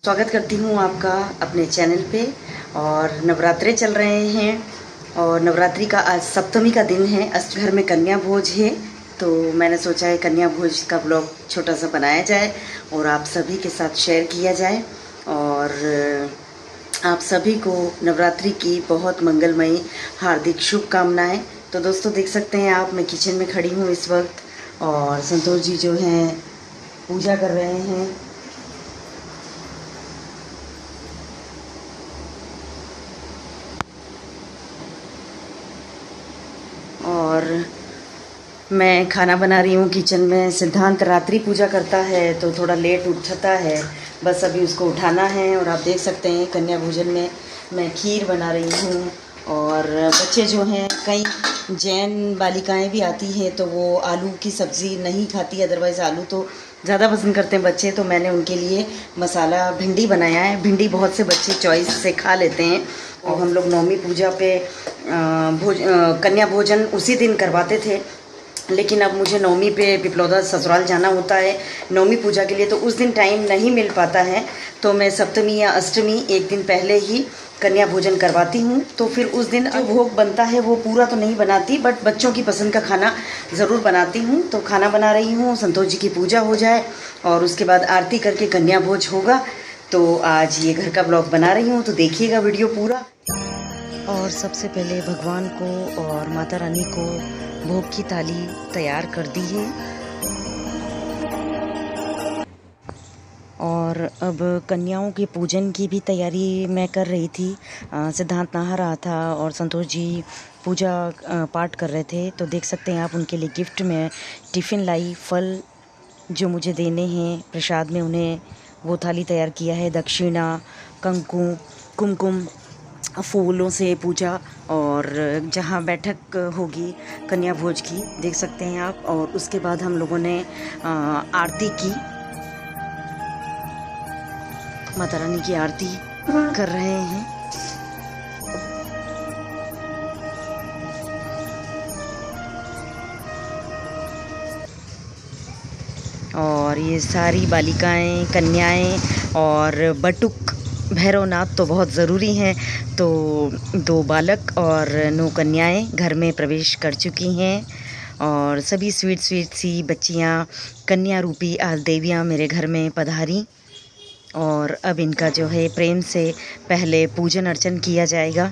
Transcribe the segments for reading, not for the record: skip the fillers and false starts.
स्वागत करती हूँ आपका अपने चैनल पे। और नवरात्रे चल रहे हैं और नवरात्रि का आज सप्तमी का दिन है। घर में कन्या भोज है, तो मैंने सोचा है कन्या भोज का ब्लॉग छोटा सा बनाया जाए और आप सभी के साथ शेयर किया जाए। और आप सभी को नवरात्रि की बहुत मंगलमयी हार्दिक शुभकामनाएं। तो दोस्तों देख सकते हैं आप, मैं किचन में खड़ी हूँ इस वक्त और संतोष जी जो हैं पूजा कर रहे हैं। और मैं खाना बना रही हूँ किचन में। सिद्धांत रात्रि पूजा करता है तो थोड़ा लेट उठता है, बस अभी उसको उठाना है। और आप देख सकते हैं कन्या भोजन में मैं खीर बना रही हूँ। और बच्चे जो हैं, कई जैन बालिकाएं भी आती हैं तो वो आलू की सब्ज़ी नहीं खाती, अदरवाइज़ आलू तो ज़्यादा पसंद करते हैं बच्चे। तो मैंने उनके लिए मसाला भिंडी बनाया है। भिंडी बहुत से बच्चे चॉइस से खा लेते हैं और हम लोग नवमी पूजा पे कन्या भोजन उसी दिन करवाते थे, लेकिन अब मुझे नवमी पे पिपलौदा ससुराल जाना होता है नवमी पूजा के लिए, तो उस दिन टाइम नहीं मिल पाता है। तो मैं सप्तमी या अष्टमी एक दिन पहले ही कन्या भोजन करवाती हूँ। तो फिर उस दिन जो भोग बनता है वो पूरा तो नहीं बनाती, बट बच्चों की पसंद का खाना ज़रूर बनाती हूँ। तो खाना बना रही हूँ, संतोष जी की पूजा हो जाए और उसके बाद आरती करके कन्या भोज होगा। तो आज ये घर का ब्लॉग बना रही हूँ, तो देखिएगा वीडियो पूरा। और सबसे पहले भगवान को और माता रानी को भोग की थाली तैयार कर दी है। और अब कन्याओं के पूजन की भी तैयारी मैं कर रही थी। सिद्धांत नहा रहा था और संतोष जी पूजा पाठ कर रहे थे। तो देख सकते हैं आप, उनके लिए गिफ्ट में टिफ़िन लाई, फल जो मुझे देने हैं प्रसाद में, उन्हें वो थाली तैयार किया है। दक्षिणा, कंकु, कुमकुम, फूलों से पूजा और जहाँ बैठक होगी कन्या भोज की, देख सकते हैं आप। और उसके बाद हम लोगों ने आरती की, माता रानी की आरती कर रहे हैं। और ये सारी बालिकाएं, कन्याएं और बटुक भैरवनाथ तो बहुत ज़रूरी हैं। तो 2 बालक और 9 कन्याएं घर में प्रवेश कर चुकी हैं और सभी स्वीट सी बच्चियां, कन्या रूपी आज देवियां मेरे घर में पधारी। और अब इनका जो है प्रेम से पहले पूजन अर्चन किया जाएगा।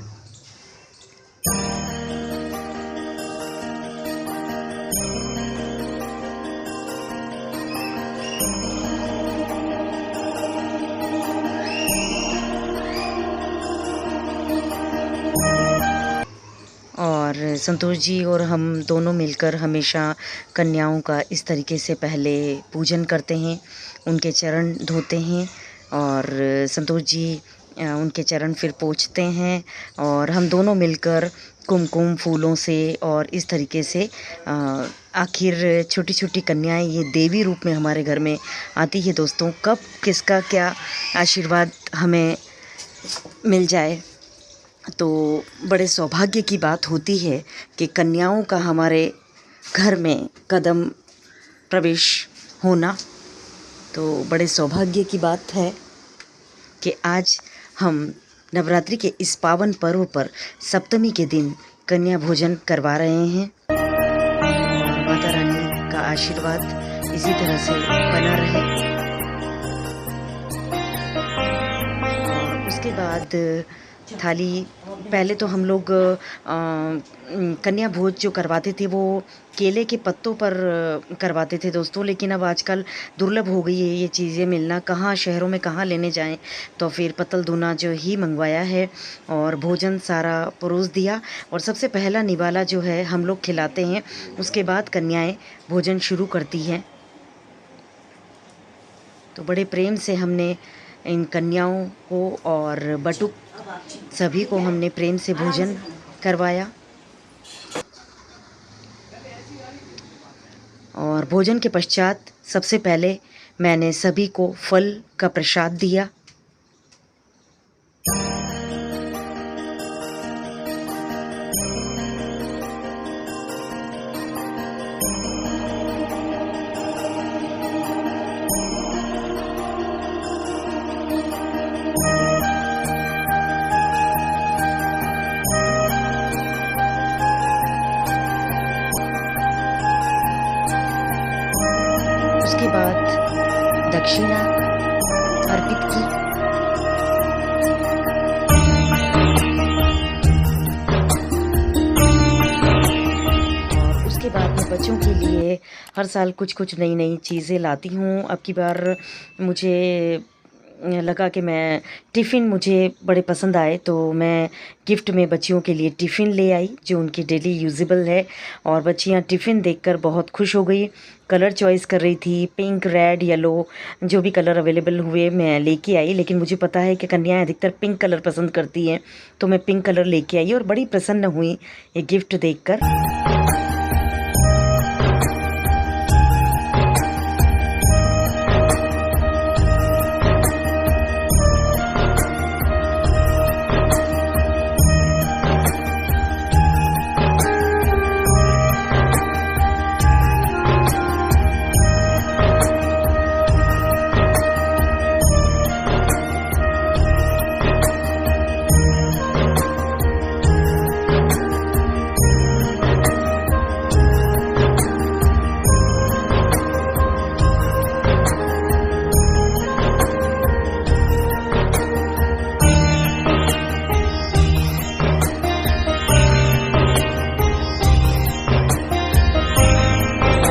और संतोष जी और हम दोनों मिलकर हमेशा कन्याओं का इस तरीके से पहले पूजन करते हैं, उनके चरण धोते हैं और संतोष जी उनके चरण फिर पोंछते हैं। और हम दोनों मिलकर कुमकुम फूलों से और इस तरीके से आखिर छोटी छोटी कन्याएं ये देवी रूप में हमारे घर में आती है। दोस्तों, कब किसका क्या आशीर्वाद हमें मिल जाए तो बड़े सौभाग्य की बात होती है कि कन्याओं का हमारे घर में कदम प्रवेश होना। तो बड़े सौभाग्य की बात है कि आज हम नवरात्रि के इस पावन पर्व पर सप्तमी के दिन कन्या भोजन करवा रहे हैं। और माता रानी का आशीर्वाद इसी तरह से बना रहे। और उसके बाद थाली, पहले तो हम लोग कन्या भोज जो करवाते थे वो केले के पत्तों पर करवाते थे दोस्तों, लेकिन अब आजकल दुर्लभ हो गई है ये चीज़ें मिलना। कहाँ शहरों में कहाँ लेने जाएं, तो फिर पत्तल दूना जो ही मंगवाया है और भोजन सारा परोस दिया। और सबसे पहला निवाला जो है हम लोग खिलाते हैं, उसके बाद कन्याएं भोजन शुरू करती हैं। तो बड़े प्रेम से हमने इन कन्याओं को और बटुक सभी को हमने प्रेम से भोजन करवाया। और भोजन के पश्चात सबसे पहले मैंने सभी को फल का प्रसाद दिया। अर्पित की। और उसके बाद मैं बच्चों के लिए हर साल कुछ कुछ नई नई चीज़ें लाती हूँ। अब की बार मुझे लगा कि मैं टिफ़िन मुझे बड़े पसंद आए, तो मैं गिफ्ट में बच्चियों के लिए टिफ़िन ले आई जो उनकी डेली यूजेबल है। और बच्चियां टिफ़िन देखकर बहुत खुश हो गई। कलर चॉइस कर रही थी, पिंक, रेड, येलो, जो भी कलर अवेलेबल हुए मैं लेके आई। लेकिन मुझे पता है कि कन्याएं अधिकतर पिंक कलर पसंद करती हैं, तो मैं पिंक कलर लेके आई और बड़ी प्रसन्न हुई ये गिफ्ट देखकर।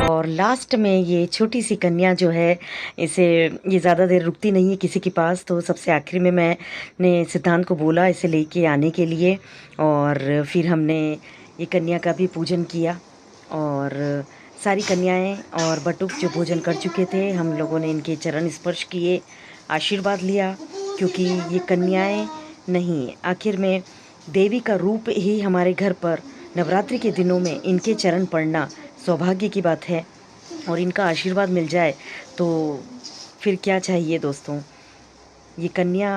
और लास्ट में ये छोटी सी कन्या जो है, इसे ये ज़्यादा देर रुकती नहीं है किसी के पास, तो सबसे आखिर में मैंने सिद्धांत को बोला इसे लेके आने के लिए। और फिर हमने ये कन्या का भी पूजन किया और सारी कन्याएं और बटुक जो भोजन कर चुके थे, हम लोगों ने इनके चरण स्पर्श किए, आशीर्वाद लिया, क्योंकि ये कन्याएं नहीं, आखिर में देवी का रूप ही हमारे घर पर नवरात्रि के दिनों में इनके चरण पड़ना सौभाग्य की बात है। और इनका आशीर्वाद मिल जाए तो फिर क्या चाहिए दोस्तों। ये कन्या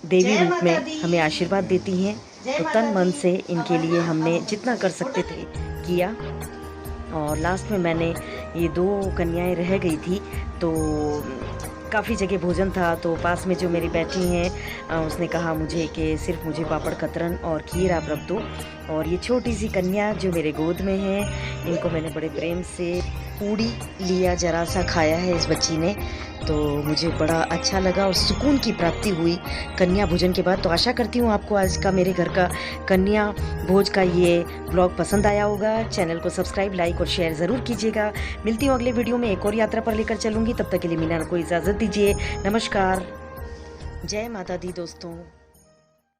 देवी रूप में हमें आशीर्वाद देती हैं, तो तन मन से इनके लिए हमने जितना कर सकते थे किया। और लास्ट में मैंने ये 2 कन्याएं रह गई थी, तो काफ़ी जगह भोजन था, तो पास में जो मेरी बैठी हैं उसने कहा मुझे कि सिर्फ मुझे पापड़ कतरन और खीर आप रख दो। और ये छोटी सी कन्या जो मेरे गोद में है, इनको मैंने बड़े प्रेम से पूड़ी लिया, जरा सा खाया है इस बच्ची ने, तो मुझे बड़ा अच्छा लगा और सुकून की प्राप्ति हुई कन्या भोजन के बाद। तो आशा करती हूँ आपको आज का मेरे घर का कन्या भोज का ये ब्लॉग पसंद आया होगा। चैनल को सब्सक्राइब, लाइक और शेयर ज़रूर कीजिएगा। मिलती हूँ अगले वीडियो में, एक और यात्रा पर लेकर चलूँगी। तब तक के लिए मीना को इजाज़त दीजिए। नमस्कार, जय माता दी दोस्तों।